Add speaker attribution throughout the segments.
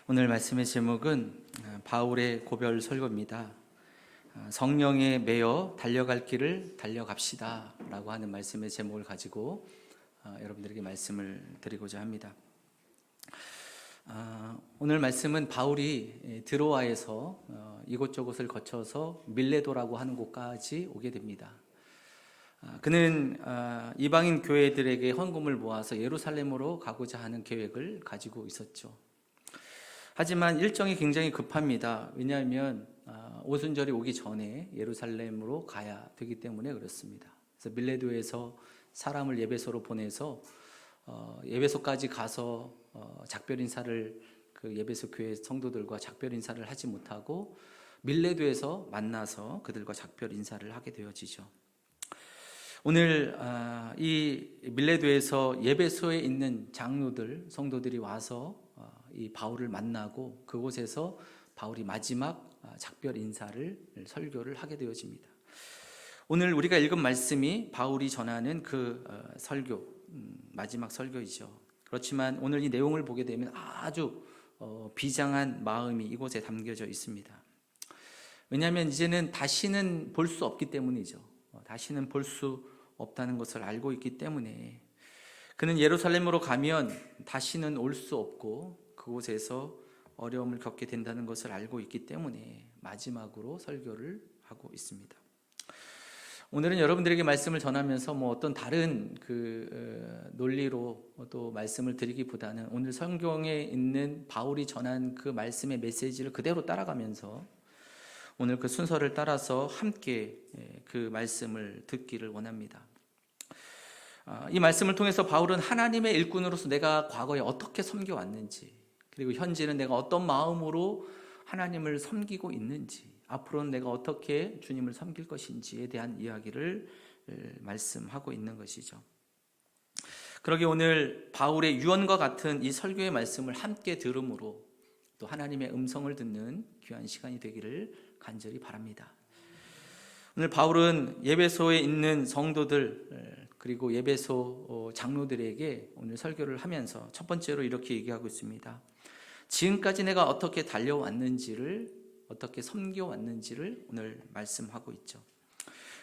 Speaker 1: 오늘 말씀의 제목은 바울의 고별 설교입니다. 성령에 매여 달려갈 길을 달려갑시다 라고 하는 말씀의 제목을 가지고 여러분들에게 말씀을 드리고자 합니다. 오늘 말씀은 바울이 드로아에서 이곳저곳을 거쳐서 밀레도라고 하는 곳까지 오게 됩니다. 그는 이방인 교회들에게 헌금을 모아서 예루살렘으로 가고자 하는 계획을 가지고 있었죠. 하지만 일정이 굉장히 급합니다. 왜냐하면 오순절이 오기 전에 예루살렘으로 가야 되기 때문에 그렇습니다. 그래서 밀레도에서 사람을 예배소로 보내서 예배소까지 가서 작별 인사를 그 예배소 교회 성도들과 작별 인사를 하지 못하고 밀레도에서 만나서 그들과 작별 인사를 하게 되어지죠. 오늘 이 밀레도에서 예배소에 있는 장로들, 성도들이 와서 이 바울을 만나고 그곳에서 바울이 마지막 작별 인사를 설교를 하게 되어집니다. 오늘 우리가 읽은 말씀이 바울이 전하는 그 설교, 마지막 설교이죠. 그렇지만 오늘 이 내용을 보게 되면 아주 비장한 마음이 이곳에 담겨져 있습니다. 왜냐하면 이제는 다시는 볼 수 없기 때문이죠. 다시는 볼 수 없다는 것을 알고 있기 때문에 그는 예루살렘으로 가면 다시는 올 수 없고 그곳에서 어려움을 겪게 된다는 것을 알고 있기 때문에 마지막으로 설교를 하고 있습니다. 오늘은 여러분들에게 말씀을 전하면서 어떤 다른 논리로 또 말씀을 드리기보다는 오늘 성경에 있는 바울이 전한 그 말씀의 메시지를 그대로 따라가면서 오늘 그 순서를 따라서 함께 그 말씀을 듣기를 원합니다. 이 말씀을 통해서 바울은 하나님의 일꾼으로서 내가 과거에 어떻게 섬겨왔는지, 그리고 현재는 내가 어떤 마음으로 하나님을 섬기고 있는지, 앞으로는 내가 어떻게 주님을 섬길 것인지에 대한 이야기를 말씀하고 있는 것이죠. 그러기에 오늘 바울의 유언과 같은 이 설교의 말씀을 함께 들음으로 또 하나님의 음성을 듣는 귀한 시간이 되기를 간절히 바랍니다. 오늘 바울은 예배소에 있는 성도들 그리고 예배소 장로들에게 오늘 설교를 하면서 첫 번째로 이렇게 얘기하고 있습니다. 지금까지 내가 어떻게 달려왔는지를, 어떻게 섬겨왔는지를 오늘 말씀하고 있죠.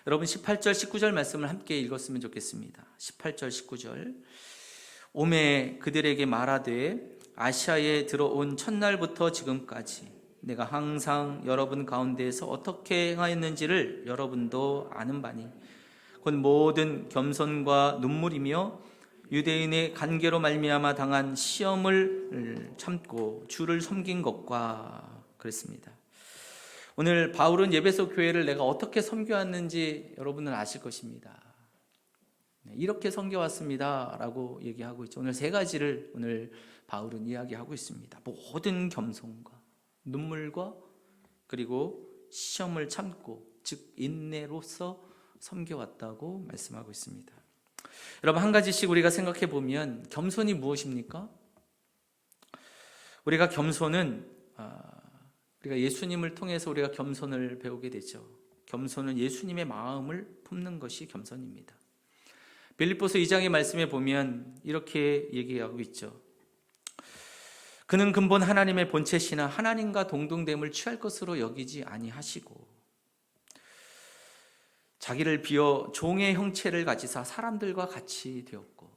Speaker 1: 여러분 18절 19절 말씀을 함께 읽었으면 좋겠습니다. 18절 19절 오매 그들에게 말하되 아시아에 들어온 첫날부터 지금까지 내가 항상 여러분 가운데에서 어떻게 행하였는지를 여러분도 아는 바니 곧 모든 겸손과 눈물이며 유대인의 관계로 말미암아 당한 시험을 참고 주를 섬긴 것과 그랬습니다. 오늘 바울은 예배소 교회를 내가 어떻게 섬겨왔는지 여러분은 아실 것입니다. 이렇게 섬겨왔습니다 라고 얘기하고 있죠. 오늘 세 가지를 오늘 바울은 이야기하고 있습니다. 모든 겸손과 눈물과 그리고 시험을 참고 즉 인내로서 섬겨왔다고 말씀하고 있습니다. 여러분 한 가지씩 우리가 생각해 보면 겸손이 무엇입니까? 우리가 겸손은 우리가 예수님을 통해서 우리가 겸손을 배우게 되죠. 겸손은 예수님의 마음을 품는 것이 겸손입니다. 빌립보서 2장의 말씀에 보면 이렇게 얘기하고 있죠. 그는 근본 하나님의 본체시나 하나님과 동등됨을 취할 것으로 여기지 아니하시고 자기를 비어 종의 형체를 가지사 사람들과 같이 되었고,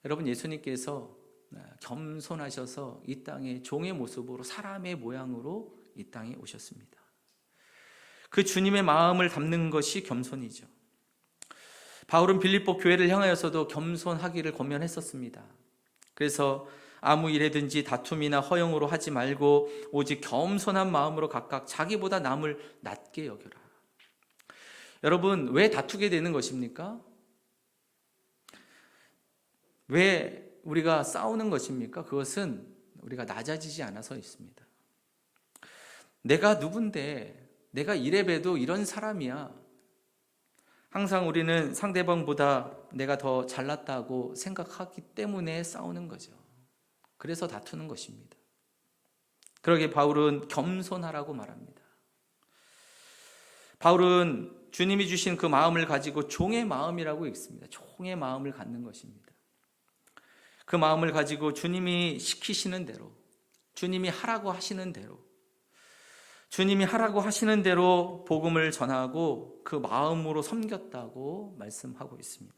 Speaker 1: 여러분 예수님께서 겸손하셔서 이 땅에 종의 모습으로 사람의 모양으로 이 땅에 오셨습니다. 그 주님의 마음을 담는 것이 겸손이죠. 바울은 빌립보 교회를 향하여서도 겸손하기를 권면했었습니다. 그래서 아무 일에든지 다툼이나 허영으로 하지 말고 오직 겸손한 마음으로 각각 자기보다 남을 낮게 여겨라. 여러분 왜 다투게 되는 것입니까? 왜 우리가 싸우는 것입니까? 그것은 우리가 낮아지지 않아서 있습니다. 내가 누군데, 내가 이래봬도 이런 사람이야. 항상 우리는 상대방보다 내가 더 잘났다고 생각하기 때문에 싸우는 거죠. 그래서 다투는 것입니다. 그러기에 바울은 겸손하라고 말합니다. 바울은 주님이 주신 그 마음을 가지고 종의 마음이라고 읽습니다. 종의 마음을 갖는 것입니다. 그 마음을 가지고 주님이 시키시는 대로 주님이 하라고 하시는 대로, 주님이 하라고 하시는 대로 복음을 전하고 그 마음으로 섬겼다고 말씀하고 있습니다.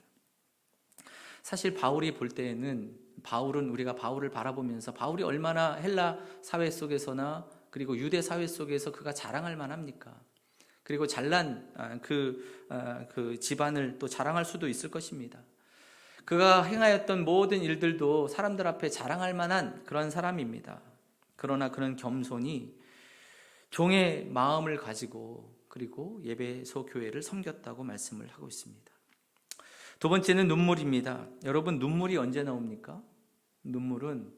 Speaker 1: 사실 바울이 볼 때에는, 우리가 바울을 바라보면서 바울이 얼마나 헬라 사회 속에서나 그리고 유대 사회 속에서 그가 자랑할 만합니까? 그리고 잘난 그 집안을 또 자랑할 수도 있을 것입니다. 그가 행하였던 모든 일들도 사람들 앞에 자랑할 만한 그런 사람입니다. 그러나 그런 겸손히 종의 마음을 가지고 그리고 예배소 교회를 섬겼다고 말씀을 하고 있습니다. 두 번째는 눈물입니다. 여러분, 눈물이 언제 나옵니까? 눈물은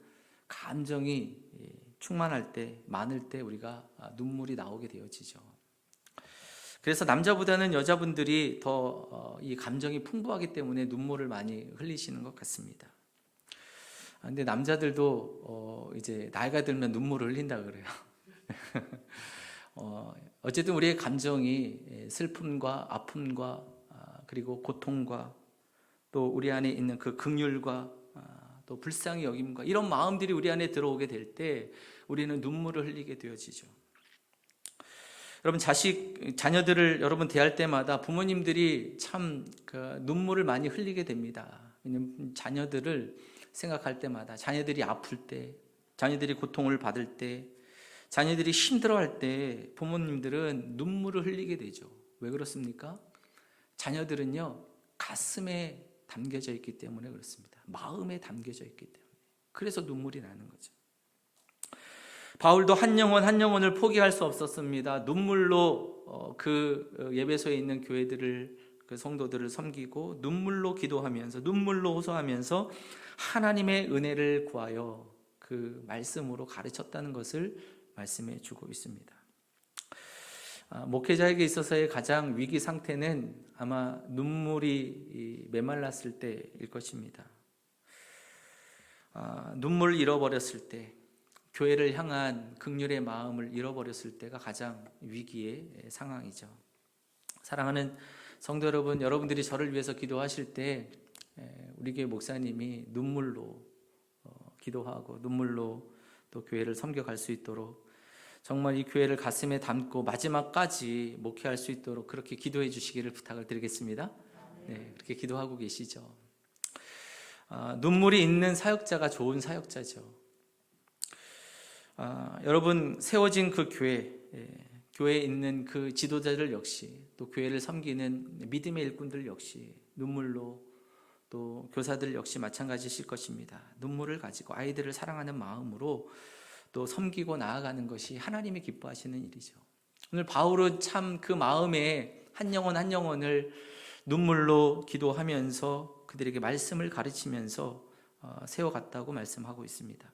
Speaker 1: 감정이 충만할 때, 많을 때 우리가 눈물이 나오게 되어지죠. 그래서 남자보다는 여자분들이 더 이 감정이 풍부하기 때문에 눈물을 많이 흘리시는 것 같습니다. 근데 남자들도 이제 나이가 들면 눈물을 흘린다 그래요. 어쨌든 우리의 감정이 슬픔과 아픔과 그리고 고통과 또 우리 안에 있는 그 긍휼과 또 불쌍히 여김과 이런 마음들이 우리 안에 들어오게 될 때 우리는 눈물을 흘리게 되어지죠. 여러분, 자녀들을 여러분 대할 때마다 부모님들이 참 눈물을 많이 흘리게 됩니다. 왜냐하면 자녀들을 생각할 때마다, 자녀들이 아플 때, 자녀들이 고통을 받을 때, 자녀들이 힘들어할 때 부모님들은 눈물을 흘리게 되죠. 왜 그렇습니까? 자녀들은요, 가슴에 담겨져 있기 때문에 그렇습니다. 마음에 담겨져 있기 때문에. 그래서 눈물이 나는 거죠. 바울도 한 영혼을 포기할 수 없었습니다. 눈물로 그 예배소에 있는 교회들을, 그 성도들을 섬기고 눈물로 기도하면서, 눈물로 호소하면서 하나님의 은혜를 구하여 그 말씀으로 가르쳤다는 것을 말씀해 주고 있습니다. 목회자에게 있어서의 가장 위기 상태는 아마 눈물이 메말랐을 때일 것입니다. 눈물을 잃어버렸을 때, 교회를 향한 긍휼의 마음을 잃어버렸을 때가 가장 위기의 상황이죠. 사랑하는 성도 여러분, 여러분들이 저를 위해서 기도하실 때 우리 교회 목사님이 눈물로 기도하고 눈물로 또 교회를 섬겨갈 수 있도록, 정말 이 교회를 가슴에 담고 마지막까지 목회할 수 있도록 그렇게 기도해 주시기를 부탁을 드리겠습니다. 네, 그렇게 기도하고 계시죠. 눈물이 있는 사역자가 좋은 사역자죠. 여러분, 세워진 그 교회에 있는 그 지도자들 역시, 또 교회를 섬기는 믿음의 일꾼들 역시 눈물로, 또 교사들 역시 마찬가지실 것입니다. 눈물을 가지고 아이들을 사랑하는 마음으로 또 섬기고 나아가는 것이 하나님이 기뻐하시는 일이죠. 오늘 바울은 참 그 마음에 한 영혼을 눈물로 기도하면서 그들에게 말씀을 가르치면서 세워갔다고 말씀하고 있습니다.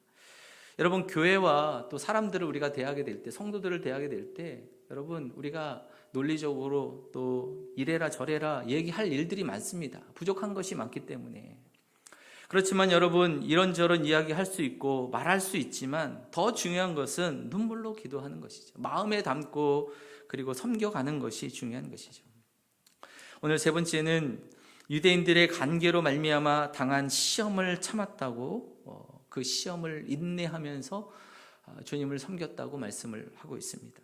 Speaker 1: 여러분, 교회와 또 사람들을 우리가 대하게 될 때, 성도들을 대하게 될 때, 여러분, 우리가 논리적으로 또 이래라 저래라 얘기할 일들이 많습니다. 부족한 것이 많기 때문에. 그렇지만 여러분, 이런저런 이야기할 수 있고 말할 수 있지만 더 중요한 것은 눈물로 기도하는 것이죠. 마음에 담고 그리고 섬겨가는 것이 중요한 것이죠. 오늘 세 번째는 유대인들의 간계로 말미암아 당한 시험을 참았다고, 그 시험을 인내하면서 주님을 섬겼다고 말씀을 하고 있습니다.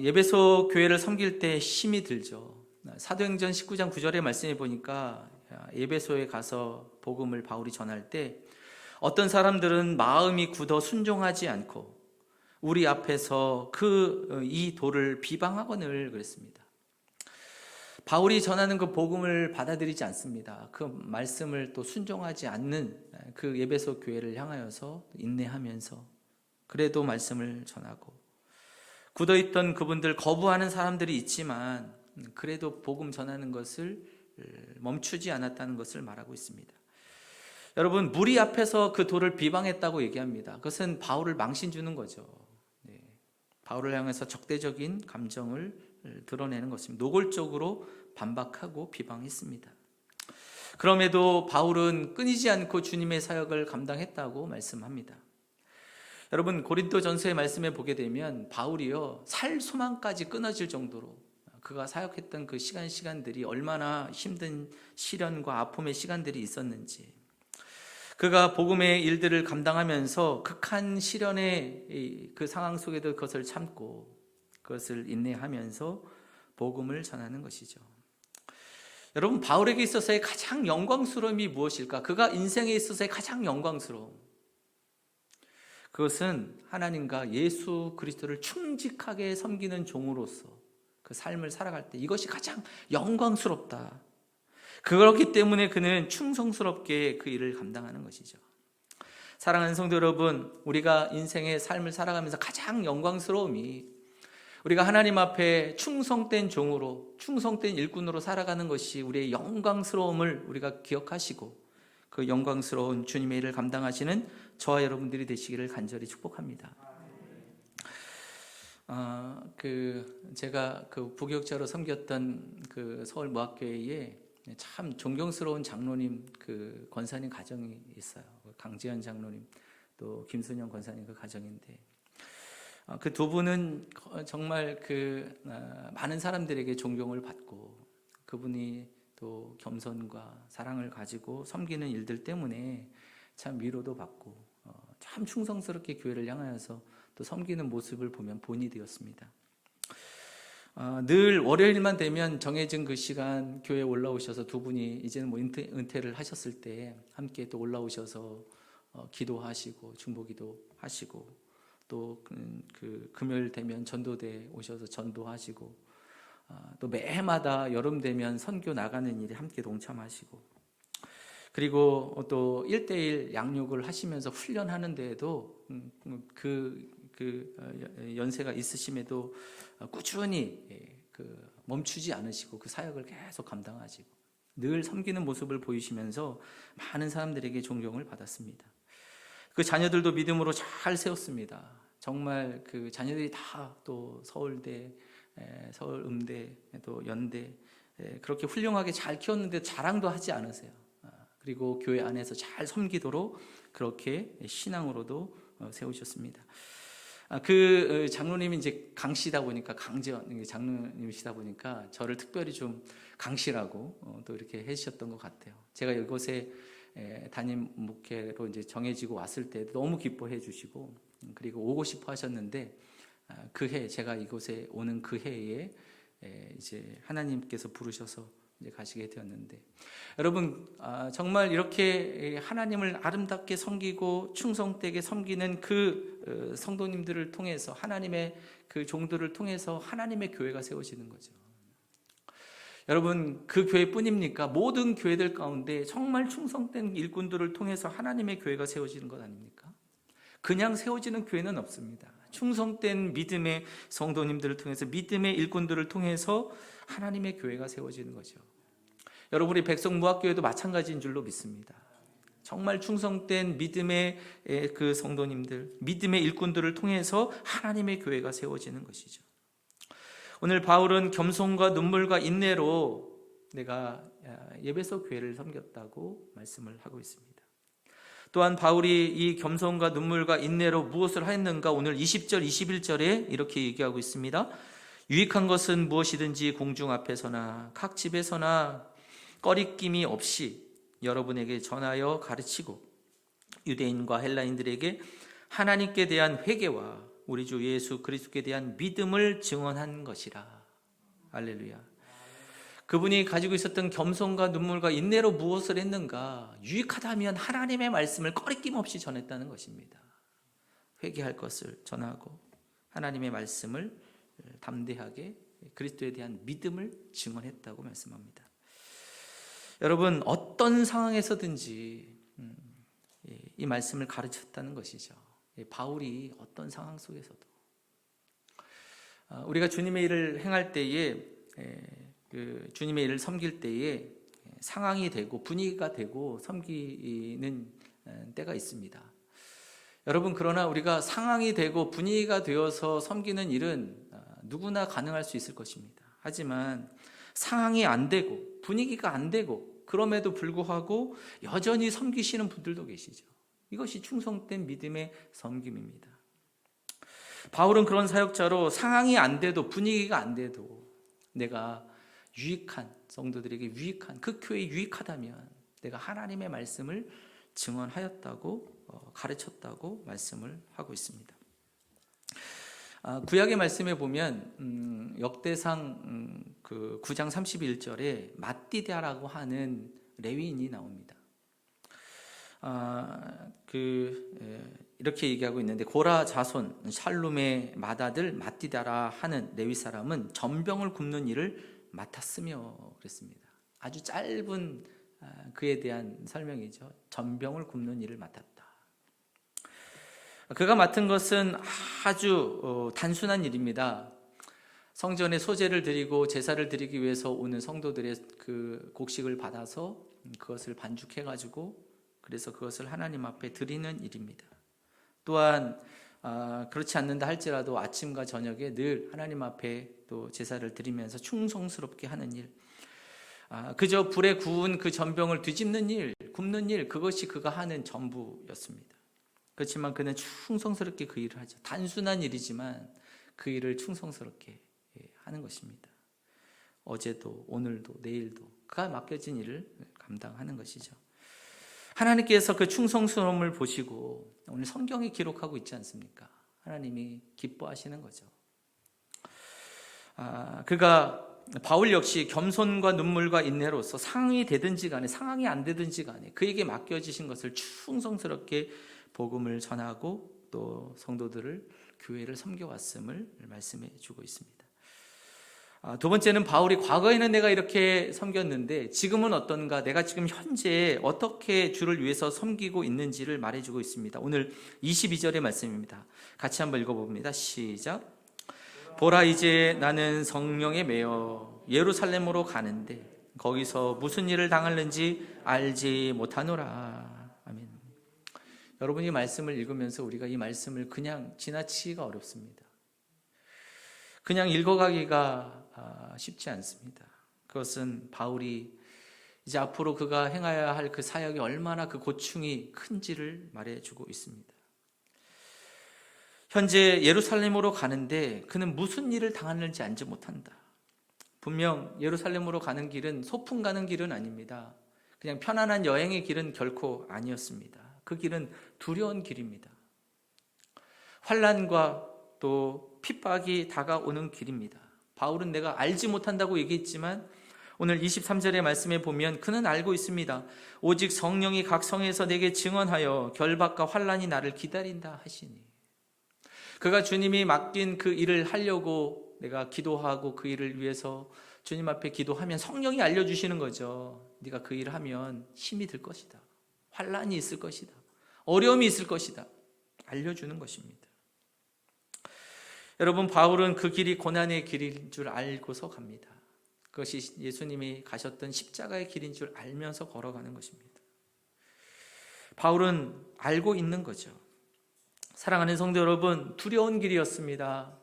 Speaker 1: 예배소 교회를 섬길 때 힘이 들죠. 사도행전 19장 9절의 말씀에 보니까 예배소에 가서 복음을 바울이 전할 때 어떤 사람들은 마음이 굳어 순종하지 않고 우리 앞에서 이 돌을 비방하거늘 그랬습니다. 바울이 전하는 그 복음을 받아들이지 않습니다. 그 말씀을 또 순종하지 않는 그 예배소 교회를 향하여서 인내하면서 그래도 말씀을 전하고, 굳어있던 그분들 거부하는 사람들이 있지만 그래도 복음 전하는 것을 멈추지 않았다는 것을 말하고 있습니다. 여러분, 무리 앞에서 그 돌을 비방했다고 얘기합니다. 그것은 바울을 망신 주는 거죠. 바울을 향해서 적대적인 감정을 드러내는 것입니다. 노골적으로 반박하고 비방했습니다. 그럼에도 바울은 끊이지 않고 주님의 사역을 감당했다고 말씀합니다. 여러분, 고린도전서의 말씀에 보게 되면 바울이요, 살 소망까지 끊어질 정도로 그가 사역했던 그 시간들이 얼마나 힘든 시련과 아픔의 시간들이 있었는지, 그가 복음의 일들을 감당하면서 극한 시련의 그 상황 속에도 그것을 참고 그것을 인내하면서 복음을 전하는 것이죠. 여러분, 바울에게 있어서의 가장 영광스러움이 무엇일까? 그가 인생에 있어서의 가장 영광스러움, 그것은 하나님과 예수 그리스도를 충직하게 섬기는 종으로서 그 삶을 살아갈 때 이것이 가장 영광스럽다. 그렇기 때문에 그는 충성스럽게 그 일을 감당하는 것이죠. 사랑하는 성도 여러분, 우리가 인생의 삶을 살아가면서 가장 영광스러움이 우리가 하나님 앞에 충성된 종으로, 충성된 일꾼으로 살아가는 것이 우리의 영광스러움을 우리가 기억하시고 그 영광스러운 주님의 일을 감당하시는 저와 여러분들이 되시기를 간절히 축복합니다. 제가 그 부교육자로 섬겼던 그 서울 모학교회에 참 존경스러운 장로님, 그 권사님 가정이 있어요. 강지현 장로님, 또 김순영 권사님 그 가정인데, 그 두 분은 정말 많은 사람들에게 존경을 받고, 그분이 또 겸손과 사랑을 가지고 섬기는 일들 때문에 참 위로도 받고, 참 충성스럽게 교회를 향하여서 또 섬기는 모습을 보면 본이 되었습니다. 늘 월요일만 되면 정해진 그 시간 교회에 올라오셔서 두 분이 이제는 뭐 은퇴를 하셨을 때 함께 또 올라오셔서 기도하시고 중보기도 하시고, 또 그 금요일 되면 전도대 오셔서 전도하시고, 또 매해마다 여름 되면 선교 나가는 일에 함께 동참하시고, 그리고 또 1:1 양육을 하시면서 훈련하는 데에도 연세가 있으심에도 꾸준히 멈추지 않으시고 그 사역을 계속 감당하시고 늘 섬기는 모습을 보이시면서 많은 사람들에게 존경을 받았습니다. 그 자녀들도 믿음으로 잘 세웠습니다. 정말 그 자녀들이 다 또 서울대, 서울음대, 또 연대 그렇게 훌륭하게 잘 키웠는데 자랑도 하지 않으세요. 그리고 교회 안에서 잘 섬기도록 그렇게 신앙으로도 세우셨습니다. 그 장로님이 이제 강씨다 보니까, 강지원 장로님이시다 보니까 저를 특별히 좀 강씨라고 또 이렇게 해주셨던 것 같아요. 제가 이곳에 담임 목회로 이제 정해지고 왔을 때 너무 기뻐해 주시고, 그리고 오고 싶어 하셨는데, 제가 이곳에 오는 그 해에 이제 하나님께서 부르셔서 이제 가시게 되었는데, 여러분, 정말 이렇게 하나님을 아름답게 섬기고 충성되게 섬기는 그 성도님들을 통해서, 하나님의 그 종들을 통해서 하나님의 교회가 세워지는 거죠. 여러분, 그 교회뿐입니까? 모든 교회들 가운데 정말 충성된 일꾼들을 통해서 하나님의 교회가 세워지는 것 아닙니까? 그냥 세워지는 교회는 없습니다. 충성된 믿음의 성도님들을 통해서, 믿음의 일꾼들을 통해서 하나님의 교회가 세워지는 거죠. 여러분, 우리 백성무학교회도 마찬가지인 줄로 믿습니다. 정말 충성된 믿음의 그 성도님들, 믿음의 일꾼들을 통해서 하나님의 교회가 세워지는 것이죠. 오늘 바울은 겸손과 눈물과 인내로 내가 에베소 교회를 섬겼다고 말씀을 하고 있습니다. 또한 바울이 이 겸손과 눈물과 인내로 무엇을 하였는가, 오늘 20절 21절에 이렇게 얘기하고 있습니다. 유익한 것은 무엇이든지 공중 앞에서나 각 집에서나 꺼리낌이 없이 여러분에게 전하여 가르치고, 유대인과 헬라인들에게 하나님께 대한 회개와 우리 주 예수 그리스도께 대한 믿음을 증언한 것이라. 할렐루야. 그분이 가지고 있었던 겸손과 눈물과 인내로 무엇을 했는가? 유익하다면 하나님의 말씀을 꺼리낌 없이 전했다는 것입니다. 회개할 것을 전하고 하나님의 말씀을 담대하게, 그리스도에 대한 믿음을 증언했다고 말씀합니다. 여러분, 어떤 상황에서든지 이 말씀을 가르쳤다는 것이죠. 바울이 어떤 상황 속에서도 우리가 주님의 일을 행할 때에, 주님의 일을 섬길 때에 상황이 되고 분위기가 되고 섬기는 때가 있습니다. 여러분, 그러나 우리가 상황이 되고 분위기가 되어서 섬기는 일은 누구나 가능할 수 있을 것입니다. 하지만 상황이 안 되고 분위기가 안 되고 그럼에도 불구하고 여전히 섬기시는 분들도 계시죠. 이것이 충성된 믿음의 섬김입니다. 바울은 그런 사역자로 상황이 안 돼도, 분위기가 안 돼도 내가 유익한, 성도들에게 유익한, 그 교회에 유익하다면 내가 하나님의 말씀을 증언하였다고 가르쳤다고 말씀을 하고 있습니다. 구약의 말씀에 보면 역대상 그 9장 31절에 맏디다라고 하는 레위인이 나옵니다. 이렇게 얘기하고 있는데, 고라 자손 샬룸의 맏아들 맏디다라 하는 레위 사람은 전병을 굽는 일을 맡았으며 그랬습니다. 아주 짧은 그에 대한 설명이죠. 전병을 굽는 일을 맡았다. 그가 맡은 것은 아주 단순한 일입니다. 성전에 소제를 드리고 제사를 드리기 위해서 오는 성도들의 그 곡식을 받아서 그것을 반죽해 가지고 그래서 그것을 하나님 앞에 드리는 일입니다. 또한 그렇지 않는다 할지라도 아침과 저녁에 늘 하나님 앞에 또 제사를 드리면서 충성스럽게 하는 일, 그저 불에 구운 그 전병을 뒤집는 일, 굽는 일, 그것이 그가 하는 전부였습니다. 그렇지만 그는 충성스럽게 그 일을 하죠. 단순한 일이지만 그 일을 충성스럽게 하는 것입니다. 어제도 오늘도 내일도 그가 맡겨진 일을 감당하는 것이죠. 하나님께서 그 충성스러움을 보시고 오늘 성경에 기록하고 있지 않습니까? 하나님이 기뻐하시는 거죠. 바울 역시 겸손과 눈물과 인내로서 상황이 되든지 간에 상황이 안 되든지 간에 그에게 맡겨지신 것을 충성스럽게 복음을 전하고 또 성도들을 교회를 섬겨왔음을 말씀해 주고 있습니다. 두 번째는 바울이 과거에는 내가 이렇게 섬겼는데 지금은 어떤가, 내가 지금 현재 어떻게 주를 위해서 섬기고 있는지를 말해주고 있습니다. 오늘 22절의 말씀입니다. 같이 한번 읽어봅니다. 시작. 보라, 이제 나는 성령에 매여 예루살렘으로 가는데 거기서 무슨 일을 당하는지 알지 못하노라. 아멘. 여러분이 말씀을 읽으면서 우리가 이 말씀을 그냥 지나치기가 어렵습니다. 그냥 읽어가기가 쉽지 않습니다. 그것은 바울이 이제 앞으로 그가 행해야 할 그 사역이 얼마나 그 고충이 큰지를 말해주고 있습니다. 현재 예루살렘으로 가는데 그는 무슨 일을 당하는지 알지 못한다. 분명 예루살렘으로 가는 길은 소풍 가는 길은 아닙니다. 그냥 편안한 여행의 길은 결코 아니었습니다. 그 길은 두려운 길입니다. 환난과 또 핍박이 다가오는 길입니다. 바울은 내가 알지 못한다고 얘기했지만 오늘 23절의 말씀에 보면 그는 알고 있습니다. 오직 성령이 각 성에서 내게 증언하여 결박과 환난이 나를 기다린다 하시니, 그가 주님이 맡긴 그 일을 하려고 내가 기도하고 그 일을 위해서 주님 앞에 기도하면 성령이 알려주시는 거죠. 네가 그 일을 하면 힘이 들 것이다. 환난이 있을 것이다. 어려움이 있을 것이다. 알려주는 것입니다. 여러분, 바울은 그 길이 고난의 길인 줄 알고서 갑니다. 그것이 예수님이 가셨던 십자가의 길인 줄 알면서 걸어가는 것입니다. 바울은 알고 있는 거죠. 사랑하는 성도 여러분, 두려운 길이었습니다.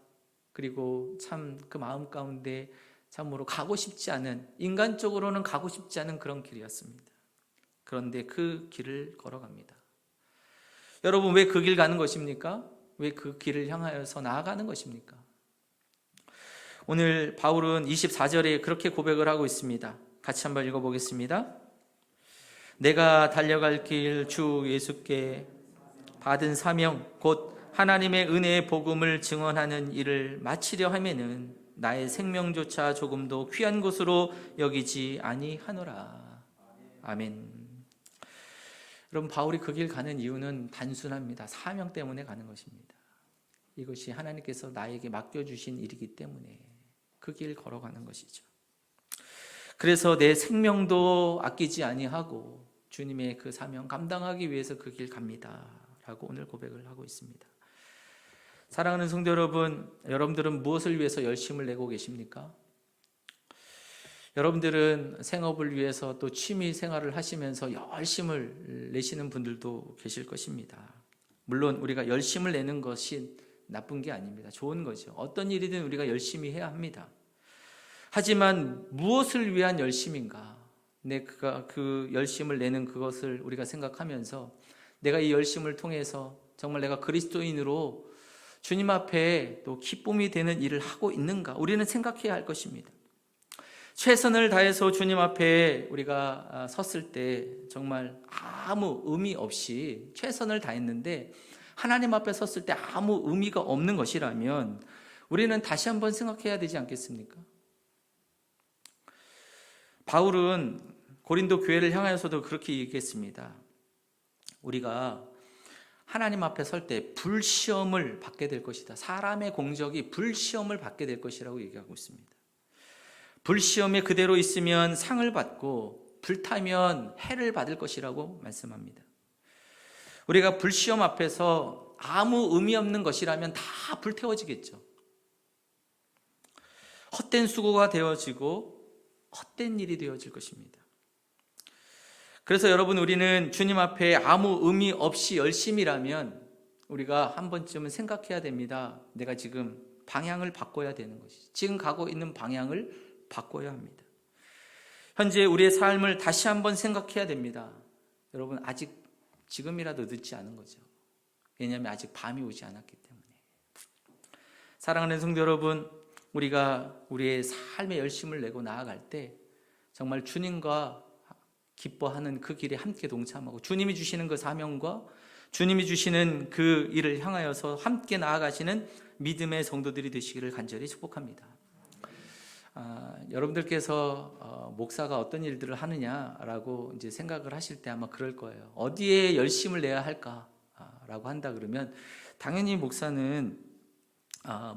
Speaker 1: 그리고 참 그 마음 가운데 참으로 가고 싶지 않은, 인간적으로는 가고 싶지 않은 그런 길이었습니다. 그런데 그 길을 걸어갑니다. 여러분, 왜 그 길 가는 것입니까? 왜 그 길을 향하여서 나아가는 것입니까? 오늘 바울은 24절에 그렇게 고백을 하고 있습니다. 같이 한번 읽어보겠습니다. 내가 달려갈 길 주 예수께 받은 사명 곧 하나님의 은혜의 복음을 증언하는 일을 마치려 하면은 나의 생명조차 조금도 귀한 것으로 여기지 아니하노라. 아멘. 여러분, 바울이 그 길 가는 이유는 단순합니다. 사명 때문에 가는 것입니다. 이것이 하나님께서 나에게 맡겨주신 일이기 때문에 그 길 걸어가는 것이죠. 그래서 내 생명도 아끼지 아니하고 주님의 그 사명 감당하기 위해서 그 길 갑니다 라고 오늘 고백을 하고 있습니다. 사랑하는 성도 여러분, 여러분들은 무엇을 위해서 열심을 내고 계십니까? 여러분들은 생업을 위해서 또 취미 생활을 하시면서 열심을 내시는 분들도 계실 것입니다. 물론 우리가 열심을 내는 것이 나쁜 게 아닙니다. 좋은 거죠. 어떤 일이든 우리가 열심히 해야 합니다. 하지만 무엇을 위한 열심인가? 내가 그 열심을 내는 그것을 우리가 생각하면서 내가 이 열심을 통해서 정말 내가 그리스도인으로 주님 앞에 또 기쁨이 되는 일을 하고 있는가? 우리는 생각해야 할 것입니다. 최선을 다해서 주님 앞에 우리가 섰을 때 정말 아무 의미 없이 최선을 다했는데 하나님 앞에 섰을 때 아무 의미가 없는 것이라면 우리는 다시 한번 생각해야 되지 않겠습니까? 바울은 고린도 교회를 향하여서도 그렇게 얘기했습니다. 우리가 하나님 앞에 설 때 불시험을 받게 될 것이다. 사람의 공적이 불시험을 받게 될 것이라고 얘기하고 있습니다. 불시험에 그대로 있으면 상을 받고 불타면 해를 받을 것이라고 말씀합니다. 우리가 불시험 앞에서 아무 의미 없는 것이라면 다 불태워지겠죠. 헛된 수고가 되어지고 헛된 일이 되어질 것입니다. 그래서 여러분, 우리는 주님 앞에 아무 의미 없이 열심이라면 우리가 한 번쯤은 생각해야 됩니다. 내가 지금 방향을 바꿔야 되는 것이지. 지금 가고 있는 방향을 바꿔야 합니다. 현재 우리의 삶을 다시 한번 생각해야 됩니다. 여러분, 아직 지금이라도 늦지 않은 거죠. 왜냐하면 아직 밤이 오지 않았기 때문에. 사랑하는 성도 여러분, 우리가 우리의 삶에 열심을 내고 나아갈 때 정말 주님과 기뻐하는 그 길에 함께 동참하고 주님이 주시는 그 사명과 주님이 주시는 그 일을 향하여서 함께 나아가시는 믿음의 성도들이 되시기를 간절히 축복합니다. 여러분들께서 목사가 어떤 일들을 하느냐라고 이제 생각을 하실 때 아마 그럴 거예요. 어디에 열심을 내야 할까라고 한다 그러면 당연히 목사는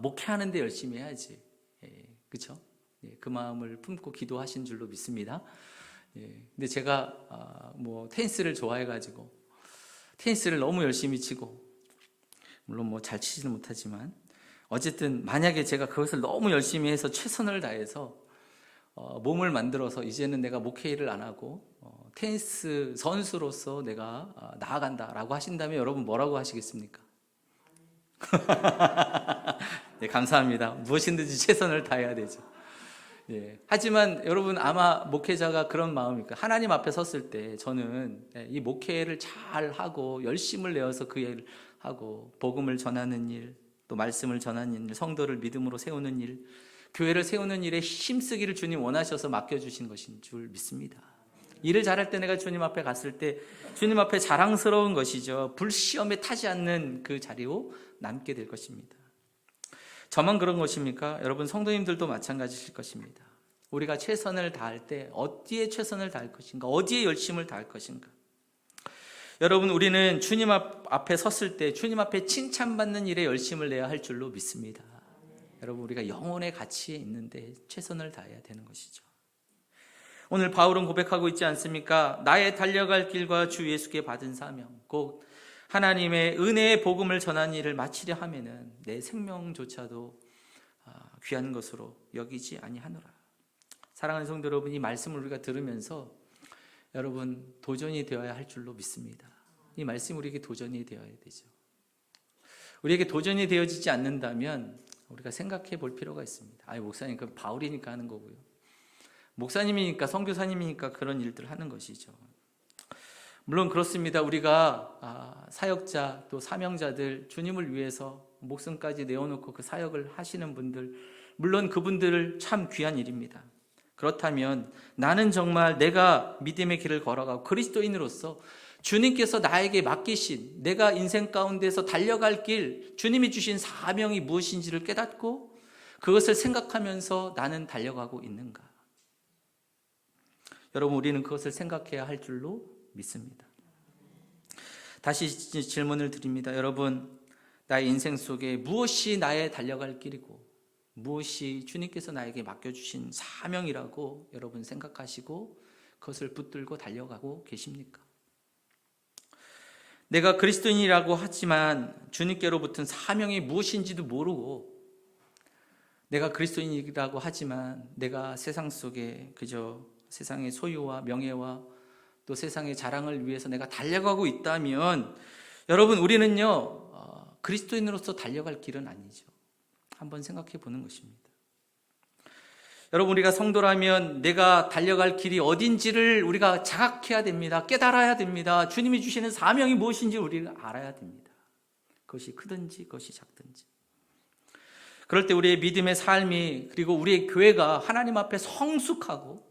Speaker 1: 목회하는 데 열심히 해야지. 그렇죠? 그 마음을 품고 기도하신 줄로 믿습니다. 근데 제가 테니스를 좋아해가지고 테니스를 너무 열심히 치고, 물론 잘 치지는 못하지만 어쨌든 만약에 제가 그것을 너무 열심히 해서 최선을 다해서 몸을 만들어서 이제는 내가 목회 일을 안 하고 테니스 선수로서 내가 나아간다라고 하신다면 여러분 뭐라고 하시겠습니까? 네, 감사합니다. 무엇이든지 최선을 다해야 되죠. 하지만 여러분, 아마 목회자가 그런 마음일까? 하나님 앞에 섰을 때 저는 이 목회를 잘 하고 열심을 내어서 그 일을 하고 복음을 전하는 일, 또 말씀을 전하는 일, 성도를 믿음으로 세우는 일, 교회를 세우는 일에 힘쓰기를 주님 원하셔서 맡겨주신 것인 줄 믿습니다. 일을 잘할 때 내가 주님 앞에 갔을 때 주님 앞에 자랑스러운 것이죠. 불시험에 타지 않는 그 자리로 남게 될 것입니다. 저만 그런 것입니까? 여러분, 성도님들도 마찬가지실 것입니다. 우리가 최선을 다할 때 어디에 최선을 다할 것인가? 어디에 열심을 다할 것인가? 여러분, 우리는 주님 앞에 섰을 때 주님 앞에 칭찬받는 일에 열심을 내야 할 줄로 믿습니다. 여러분, 우리가 영혼의 가치에 있는데 최선을 다해야 되는 것이죠. 오늘 바울은 고백하고 있지 않습니까? 나의 달려갈 길과 주 예수께 받은 사명, 곧 하나님의 은혜의 복음을 전하는 일을 마치려 하면은 내 생명조차도 귀한 것으로 여기지 아니하노라. 사랑하는 성도 여러분, 이 말씀을 우리가 들으면서 여러분 도전이 되어야 할 줄로 믿습니다. 이 말씀이 우리에게 도전이 되어야 되죠. 우리에게 도전이 되어지지 않는다면 우리가 생각해 볼 필요가 있습니다. 목사님, 그 바울이니까 하는 거고요. 목사님이니까, 선교사님이니까 그런 일들을 하는 것이죠. 물론 그렇습니다. 우리가 사역자 또 사명자들, 주님을 위해서 목숨까지 내어놓고 그 사역을 하시는 분들, 물론 그분들을 참 귀한 일입니다. 그렇다면 나는 정말 내가 믿음의 길을 걸어가고 그리스도인으로서 주님께서 나에게 맡기신, 내가 인생 가운데서 달려갈 길, 주님이 주신 사명이 무엇인지를 깨닫고 그것을 생각하면서 나는 달려가고 있는가? 여러분, 우리는 그것을 생각해야 할 줄로 믿습니다. 다시 질문을 드립니다. 여러분, 나의 인생 속에 무엇이 나의 달려갈 길이고 무엇이 주님께서 나에게 맡겨주신 사명이라고 여러분 생각하시고 그것을 붙들고 달려가고 계십니까? 내가 그리스도인이라고 하지만 주님께로 붙은 사명이 무엇인지도 모르고, 내가 그리스도인이라고 하지만 내가 세상 속에 그저 세상의 소유와 명예와 또 세상의 자랑을 위해서 내가 달려가고 있다면 여러분, 우리는요 그리스도인으로서 달려갈 길은 아니죠. 한번 생각해 보는 것입니다. 여러분, 우리가 성도라면 내가 달려갈 길이 어딘지를 우리가 자각해야 됩니다. 깨달아야 됩니다. 주님이 주시는 사명이 무엇인지 우리가 알아야 됩니다. 그것이 크든지 그것이 작든지. 그럴 때 우리의 믿음의 삶이, 그리고 우리의 교회가 하나님 앞에 성숙하고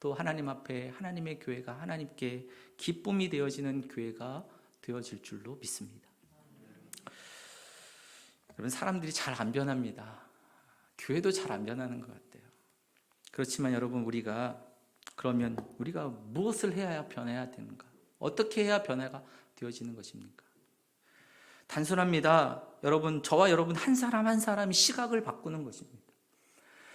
Speaker 1: 또 하나님 앞에 하나님의 교회가 하나님께 기쁨이 되어지는 교회가 되어질 줄로 믿습니다. 여러분, 사람들이 잘 안 변합니다. 교회도 잘 안 변하는 것 같아요. 그렇지만 여러분, 그러면 우리가 무엇을 해야 변해야 되는가? 어떻게 해야 변화가 되어지는 것입니까? 단순합니다. 여러분, 저와 여러분 한 사람 한 사람이 시각을 바꾸는 것입니다.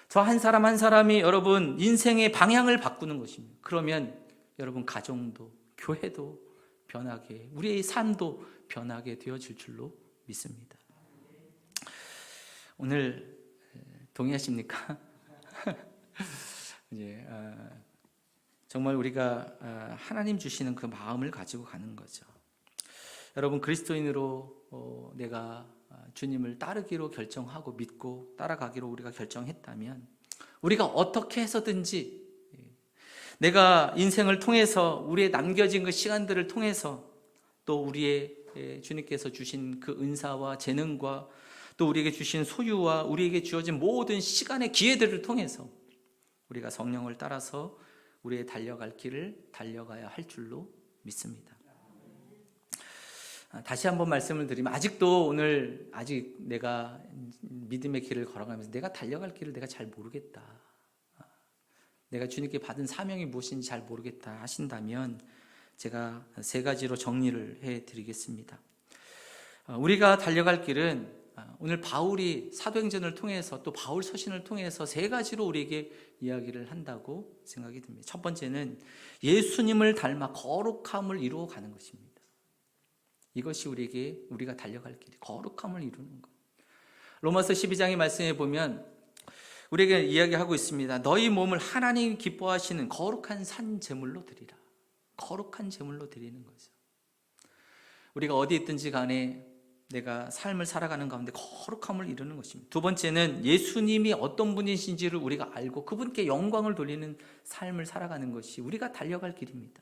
Speaker 1: 저 한 사람 한 사람이 여러분 인생의 방향을 바꾸는 것입니다. 그러면 여러분 가정도 교회도 변하게, 우리의 삶도 변하게 되어질 줄로 믿습니다. 오늘 동의하십니까? 이제 정말 우리가 하나님 주시는 그 마음을 가지고 가는 거죠. 여러분, 그리스도인으로 내가 주님을 따르기로 결정하고 믿고 따라가기로 우리가 결정했다면 우리가 어떻게 해서든지 내가 인생을 통해서 우리의 남겨진 그 시간들을 통해서 또 우리의 주님께서 주신 그 은사와 재능과 또 우리에게 주신 소유와 우리에게 주어진 모든 시간의 기회들을 통해서 우리가 성령을 따라서 우리의 달려갈 길을 달려가야 할 줄로 믿습니다. 다시 한번 말씀을 드리면 아직 내가 믿음의 길을 걸어가면서 내가 달려갈 길을 내가 잘 모르겠다, 내가 주님께 받은 사명이 무엇인지 잘 모르겠다 하신다면 제가 3가지로 정리를 해드리겠습니다. 우리가 달려갈 길은 오늘 바울이 사도행전을 통해서 또 바울 서신을 통해서 3가지로 우리에게 이야기를 한다고 생각이 듭니다. 첫 번째는 예수님을 닮아 거룩함을 이루어 가는 것입니다. 이것이 우리가 달려갈 길이 거룩함을 이루는 것. 로마서 12장의 말씀에 보면 우리에게 이야기하고 있습니다. 너희 몸을 하나님 기뻐하시는 거룩한 산 제물로 드리라. 거룩한 제물로 드리는 거죠. 우리가 어디 있든지 간에 내가 삶을 살아가는 가운데 거룩함을 이루는 것입니다. 두 번째는 예수님이 어떤 분이신지를 우리가 알고 그분께 영광을 돌리는 삶을 살아가는 것이 우리가 달려갈 길입니다.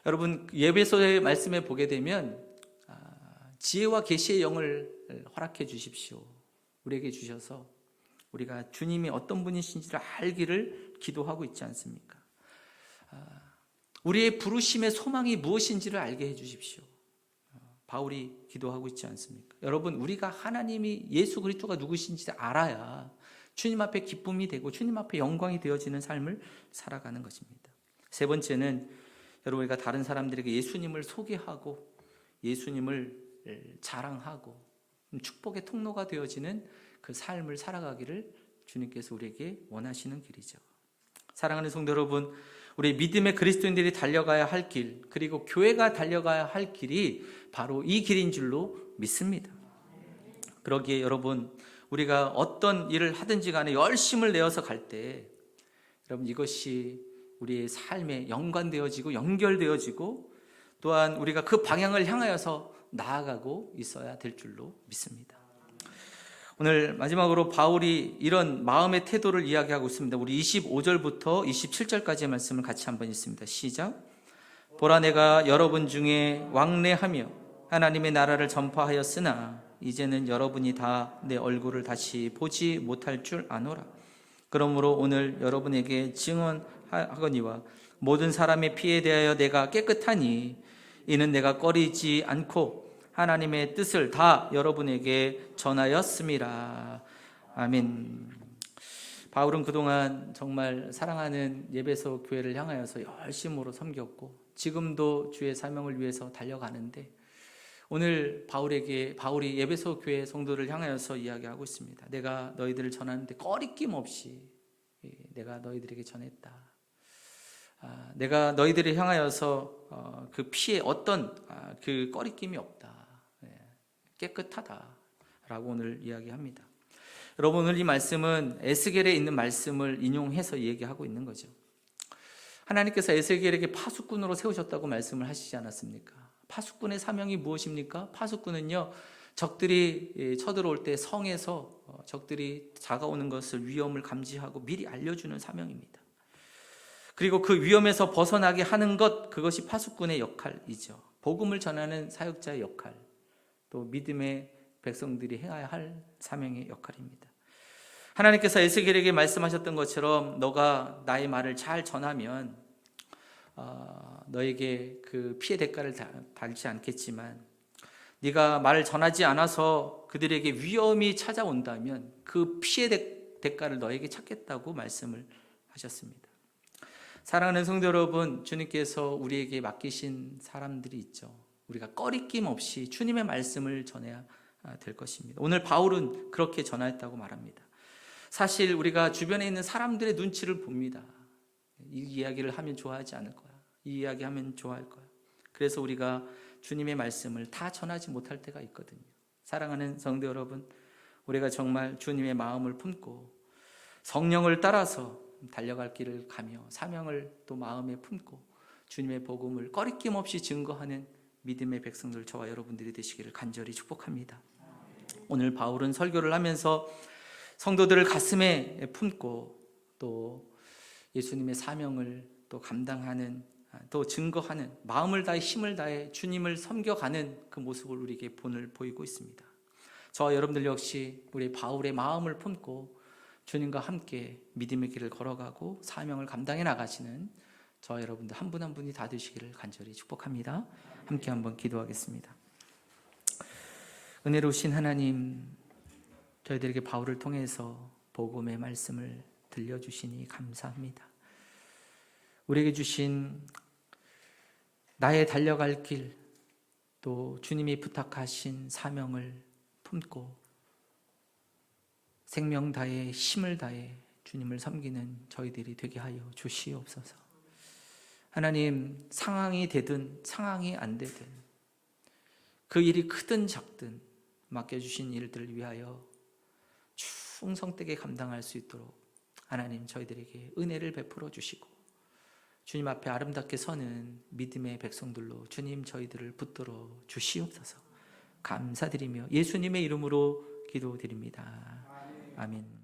Speaker 1: 여러분, 예배소의 말씀에 보게 되면 지혜와 계시의 영을 허락해 주십시오. 우리에게 주셔서 우리가 주님이 어떤 분이신지를 알기를 기도하고 있지 않습니까? 우리의 부르심의 소망이 무엇인지를 알게 해 주십시오. 바울이 기도하고 있지 않습니까? 여러분, 우리가 하나님이 예수 그리스도가 누구신지 알아야 주님 앞에 기쁨이 되고 주님 앞에 영광이 되어지는 삶을 살아가는 것입니다. 세 번째는 여러분, 우리가 다른 사람들에게 예수님을 소개하고 예수님을 자랑하고 축복의 통로가 되어지는 그 삶을 살아가기를 주님께서 우리에게 원하시는 길이죠. 사랑하는 성도 여러분, 우리 믿음의 그리스도인들이 달려가야 할 길, 그리고 교회가 달려가야 할 길이 바로 이 길인 줄로 믿습니다. 그러기에 여러분, 우리가 어떤 일을 하든지 간에 열심을 내어서 갈 때 여러분, 이것이 우리의 삶에 연관되어지고 연결되어지고 또한 우리가 그 방향을 향하여서 나아가고 있어야 될 줄로 믿습니다. 오늘 마지막으로 바울이 이런 마음의 태도를 이야기하고 있습니다. 우리 25절부터 27절까지의 말씀을 같이 한번 읽습니다. 시작. 보라, 내가 여러분 중에 왕래하며 하나님의 나라를 전파하였으나 이제는 여러분이 다 내 얼굴을 다시 보지 못할 줄 아노라. 그러므로 오늘 여러분에게 증언하거니와 모든 사람의 피에 대하여 내가 깨끗하니 이는 내가 꺼리지 않고 하나님의 뜻을 다 여러분에게 전하였음이라. 아멘. 바울은 그동안 정말 사랑하는 예배소 교회를 향하여서 열심으로 섬겼고 지금도 주의 사명을 위해서 달려가는데 오늘 바울이 예배소 교회 성도를 향하여서 이야기하고 있습니다. 내가 너희들을 전하는데 꺼리낌 없이 내가 너희들에게 전했다. 내가 너희들을 향하여서 그 피에 어떤 그 꺼리낌이 없다. 깨끗하다라고 오늘 이야기합니다. 여러분, 오늘 이 말씀은 에스겔에 있는 말씀을 인용해서 얘기하고 있는 거죠. 하나님께서 에스겔에게 파수꾼으로 세우셨다고 말씀을 하시지 않았습니까? 파수꾼의 사명이 무엇입니까? 파수꾼은요, 적들이 쳐들어올 때 성에서 적들이 다가오는 것을 위험을 감지하고 미리 알려주는 사명입니다. 그리고 그 위험에서 벗어나게 하는 것, 그것이 파수꾼의 역할이죠. 복음을 전하는 사역자의 역할, 또 믿음의 백성들이 해야 할 사명의 역할입니다. 하나님께서 에스겔에게 말씀하셨던 것처럼 너가 나의 말을 잘 전하면 너에게 그 피해 대가를 받지 않겠지만, 네가 말을 전하지 않아서 그들에게 위험이 찾아온다면 그 피해 대가를 너에게 찾겠다고 말씀을 하셨습니다. 사랑하는 성도 여러분, 주님께서 우리에게 맡기신 사람들이 있죠. 우리가 꺼리낌 없이 주님의 말씀을 전해야 될 것입니다. 오늘 바울은 그렇게 전하였다고 말합니다. 사실 우리가 주변에 있는 사람들의 눈치를 봅니다. 이 이야기를 하면 좋아하지 않을 거야. 이 이야기 하면 좋아할 거야. 그래서 우리가 주님의 말씀을 다 전하지 못할 때가 있거든요. 사랑하는 성도 여러분, 우리가 정말 주님의 마음을 품고 성령을 따라서 달려갈 길을 가며 사명을 또 마음에 품고 주님의 복음을 꺼리낌 없이 증거하는 믿음의 백성들, 저와 여러분들이 되시기를 간절히 축복합니다. 오늘 바울은 설교를 하면서 성도들을 가슴에 품고 또 예수님의 사명을 또 감당하는, 또 증거하는, 마음을 다해 힘을 다해 주님을 섬겨가는 그 모습을 우리에게 보이고 있습니다. 저와 여러분들 역시 우리 바울의 마음을 품고 주님과 함께 믿음의 길을 걸어가고 사명을 감당해 나가시는 저와 여러분들 한 분 한 분이 다 되시기를 간절히 축복합니다. 함께 한번 기도하겠습니다. 은혜로우신 하나님, 저희들에게 바울을 통해서 복음의 말씀을 들려주시니 감사합니다. 우리에게 주신 나의 달려갈 길, 또 주님이 부탁하신 사명을 품고 생명 다해 힘을 다해 주님을 섬기는 저희들이 되게 하여 주시옵소서. 하나님, 상황이 되든 상황이 안 되든 그 일이 크든 작든 맡겨주신 일들을 위하여 충성되게 감당할 수 있도록 하나님 저희들에게 은혜를 베풀어 주시고 주님 앞에 아름답게 서는 믿음의 백성들로 주님 저희들을 붙들어 주시옵소서. 감사드리며 예수님의 이름으로 기도드립니다. 아멘.